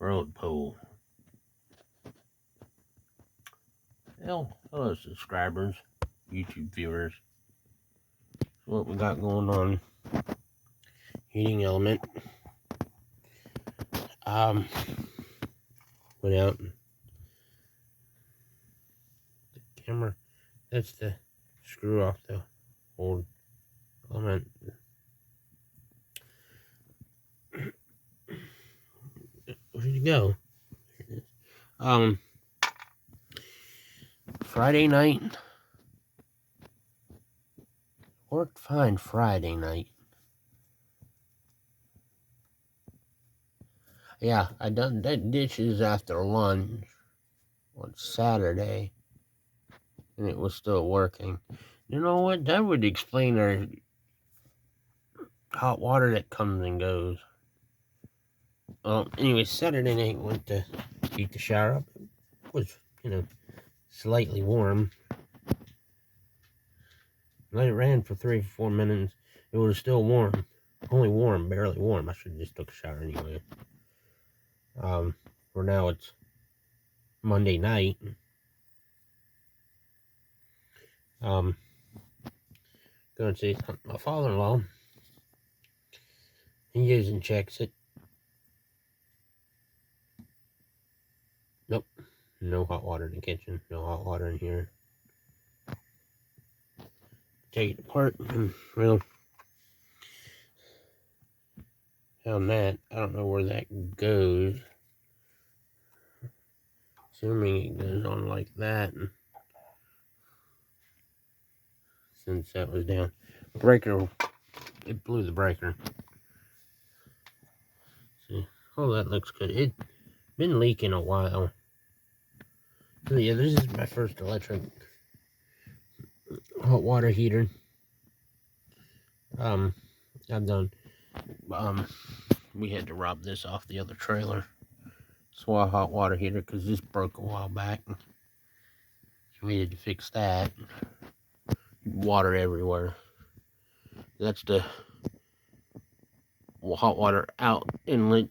road pole. Hello subscribers, YouTube viewers. What we got going on? Heating element. Went out. The camera. That's the screw off the old element. Where did it go? Here it is. Friday night. Worked fine Friday night. Yeah, I done that dishes after lunch on Saturday, and it was still working. You know what? That would explain our hot water that comes and goes. Well, anyway, Saturday night went to heat the shower up. It was, slightly warm. Let it ran for 3 or 4 minutes. It was still warm. Only warm, barely warm. I should have just took a shower anyway. For now it's Monday night. Going to see my father-in-law. He goes and checks it. Nope. No hot water in the kitchen. No hot water in here. Take it apart and, well, found that. I don't know where that goes. Assuming it goes on like that. Since that was down. Breaker, it blew the breaker. See, oh, that looks good. It's been leaking a while. So yeah, this is my first electric hot water heater. I've done, we had to rob this off the other trailer. SWA hot water heater, because this broke a while back. So we had to fix that. Water everywhere. That's the hot water out inlet.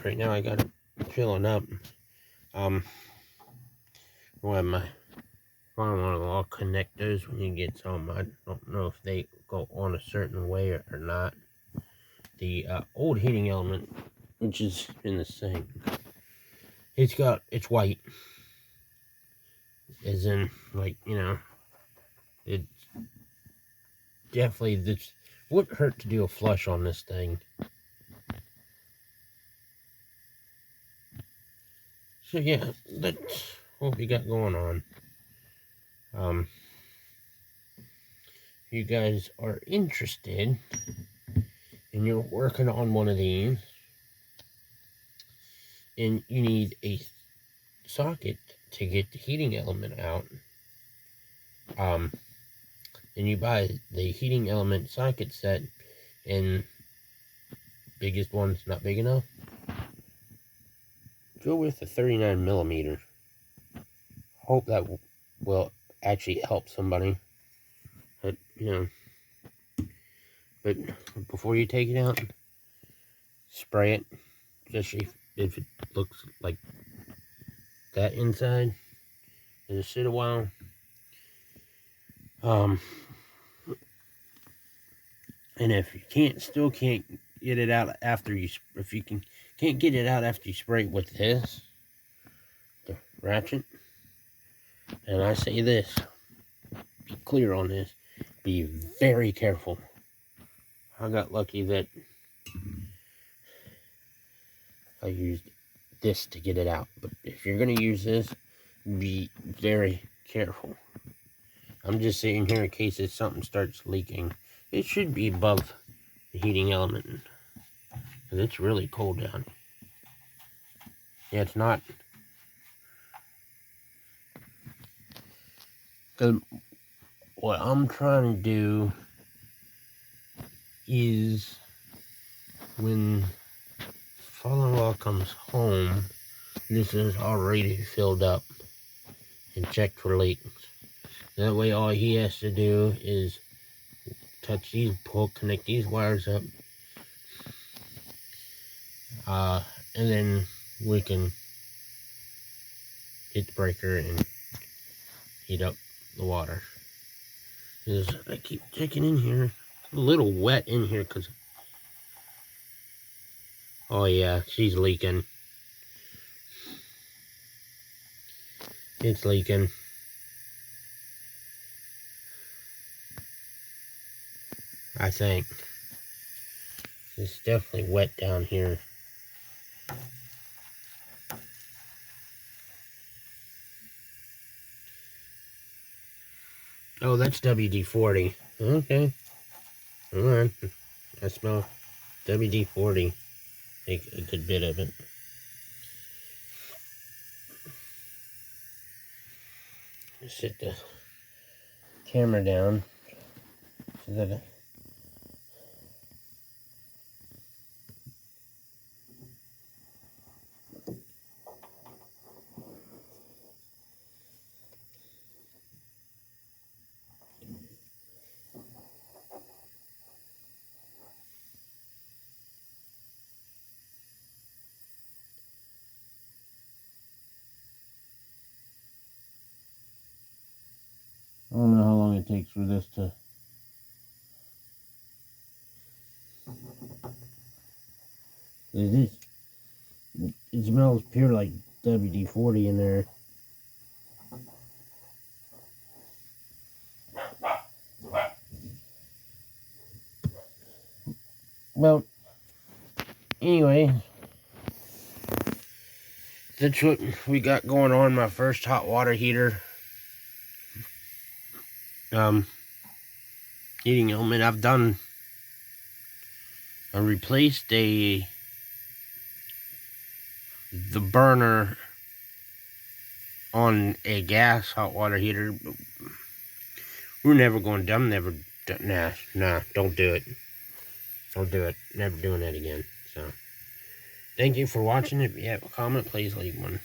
Right now I got it filling up. We'll have my father-in-law connect those when he gets home. I don't know if they go on a certain way or not. The old heating element, which is in the sink, it's white. As in, like, it's definitely, this would hurt to do a flush on this thing. So yeah, that's what we got going on. If you guys are interested and you're working on one of these and you need a socket to get the heating element out, and you buy the heating element socket set, and biggest one's not big enough, go with a 39 millimeter. Hope that will actually help somebody. But but before you take it out, spray it, especially if it looks like that inside. And just sit a while. And if you still can't get it out after you, if you can't get it out after you spray it with this, the ratchet, and I say this, be clear on this, be very careful. I got lucky that I used this to get it out, but if you're going to use this, be very careful. I'm just sitting here in case if something starts leaking. It should be above the heating element, because it's really cold down. Yeah, it's not. Because what I'm trying to do is, when father-in-law comes home, this is already filled up and checked for leaks. That way all he has to do is touch these, connect these wires up, and then we can hit the breaker and heat up the water. Because I keep checking in here. It's a little wet in here because... Oh yeah, she's leaking. It's leaking. I think. It's definitely wet down here. Oh, that's WD-40. Okay. Alright. I smell WD-40. Take a good bit of it. Set the camera down so that I don't know how long it takes for this to... It smells pure like WD-40 in there. Well, anyway, that's what we got going on. My first hot water heater. Heating element. I replaced the burner on a gas hot water heater. We're never going to, nah, don't do it. Don't do it. Never doing that again. So, thank you for watching. If you have a comment, please leave one.